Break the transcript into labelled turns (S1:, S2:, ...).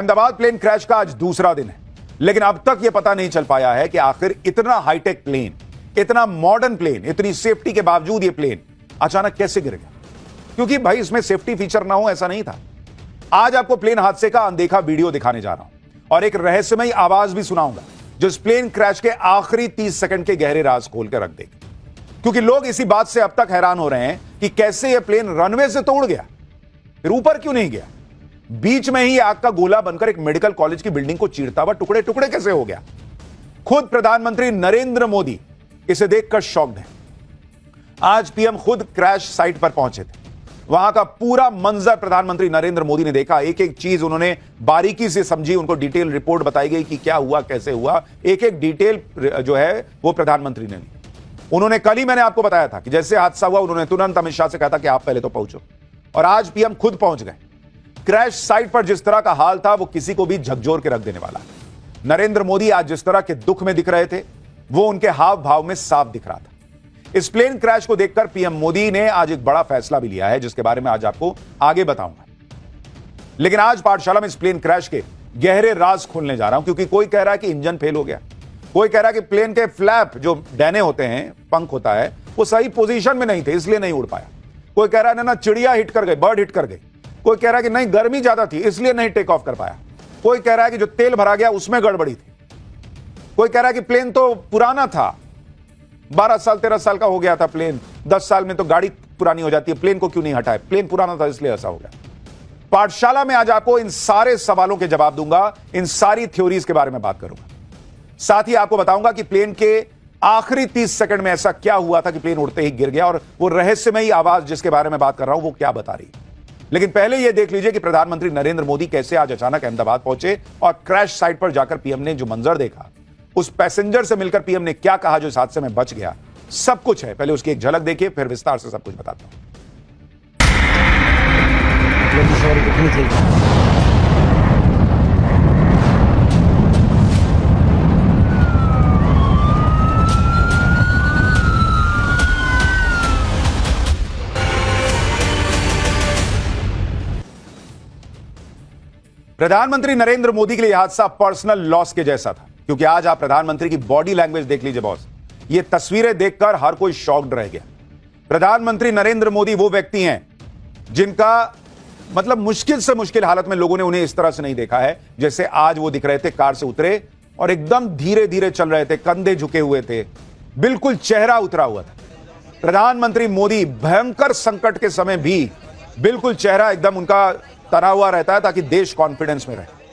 S1: Ahmedabad plane crash का आज दूसरा दिन है, लेकिन अब तक यह पता नहीं चल पाया है कि आखिर इतना हाईटेक प्लेन, इतना मॉडर्न प्लेन, इतनी सेफ्टी के बावजूद यह प्लेन अचानक कैसे गिर गया। क्योंकि भाई इसमें सेफ्टी फीचर ना हो ऐसा नहीं था। आज आपको प्लेन हादसे का अनदेखा वीडियो दिखाने जा रहा हूं और एक रहस्यमयी आवाज भी सुनाऊंगा जो इस प्लेन क्रैश के आखिरी 30 सेकंड के गहरे राज खोल कर रख देगी। क्योंकि लोग इसी बात से अब तक हैरान हो रहे हैं कि कैसे यह प्लेन रनवे से तो उड़ गया, फिर ऊपर क्यों नहीं गया, बीच में ही आग का गोला बनकर एक मेडिकल कॉलेज की बिल्डिंग को चीरता हुआ टुकड़े टुकड़े कैसे हो गया। खुद प्रधानमंत्री नरेंद्र मोदी इसे देखकर शॉक्ड हैं। आज पीएम खुद क्रैश साइट पर पहुंचे थे। वहां का पूरा मंजर प्रधानमंत्री नरेंद्र मोदी ने देखा, एक एक चीज उन्होंने बारीकी से समझी, उनको डिटेल रिपोर्ट बताई गई कि क्या हुआ, कैसे हुआ, एक एक डिटेल जो है वो प्रधानमंत्री ने ली। उन्होंने कल ही मैंने आपको बताया था कि जैसे हादसा हुआ उन्होंने तुरंत अमित शाह से कहा था कि आप पहले तो पहुंचो, और आज पीएम खुद पहुंच गए। क्रैश साइट पर जिस तरह का हाल था वो किसी को भी झकझोर के रख देने वाला। नरेंद्र मोदी आज जिस तरह के दुख में दिख रहे थे वो उनके हाव भाव में साफ दिख रहा था। इस प्लेन क्रैश को देखकर पीएम मोदी ने आज एक बड़ा फैसला भी लिया है जिसके बारे में आज आपको आगे बताऊंगा। लेकिन आज पाठशाला में इस प्लेन क्रैश के गहरे राज खोलने जा रहा हूं, क्योंकि कोई कह रहा है कि इंजन फेल हो गया, कोई कह रहा है कि प्लेन के फ्लैप जो डैने होते हैं, पंख होता है, वो सही पोजीशन में नहीं थे इसलिए नहीं उड़ पाया। कोई कह रहा है ना चिड़िया हिट कर गई, बर्ड हिट कर गई। कोई कह रहा है कि नहीं गर्मी ज्यादा थी इसलिए नहीं टेक ऑफ कर पाया। कोई कह रहा है कि जो तेल भरा गया उसमें गड़बड़ी थी। कोई कह रहा है कि प्लेन तो पुराना था, 12 साल 13 साल का हो गया था प्लेन, 10 साल में तो गाड़ी पुरानी हो जाती है, प्लेन को क्यों नहीं हटाए, प्लेन पुराना था इसलिए ऐसा हो गया। पाठशाला में आज आपको इन सारे सवालों के जवाब दूंगा, इन सारी थ्योरीज के बारे में बात करूंगा। साथ ही आपको बताऊंगा कि प्लेन के आखिरी 30 सेकंड में ऐसा क्या हुआ था कि प्लेन उड़ते ही गिर गया, और वो रहस्यमयी आवाज जिसके बारे में बात कर रहा हूं वो क्या बता रही है। लेकिन पहले यह देख लीजिए कि प्रधानमंत्री नरेंद्र मोदी कैसे आज अचानक अहमदाबाद पहुंचे और क्रैश साइट पर जाकर पीएम ने जो मंजर देखा, उस पैसेंजर से मिलकर पीएम ने क्या कहा जो इस हादसे में बच गया, सब कुछ है। पहले उसकी एक झलक देखिए, फिर विस्तार से सब कुछ बताता हूं। प्रधानमंत्री नरेंद्र मोदी के लिए हादसा पर्सनल लॉस के जैसा था, क्योंकि आज आप प्रधानमंत्री की बॉडी लैंग्वेज देख लीजिए बॉस। ये तस्वीरें देखकर हर कोई शॉक्ड रह गया। प्रधानमंत्री नरेंद्र मोदी वो व्यक्ति हैं जिनका मतलब मुश्किल से मुश्किल हालत में लोगों ने उन्हें इस तरह से नहीं देखा है जैसे आज वो दिख रहे थे। कार से उतरे और एकदम धीरे धीरे चल रहे थे, कंधे झुके हुए थे, बिल्कुल चेहरा उतरा हुआ था। प्रधानमंत्री मोदी भयंकर संकट के समय भी बिल्कुल चेहरा एकदम उनका तना हुआ रहता है ताकि देश कॉन्फिडेंस में रहे।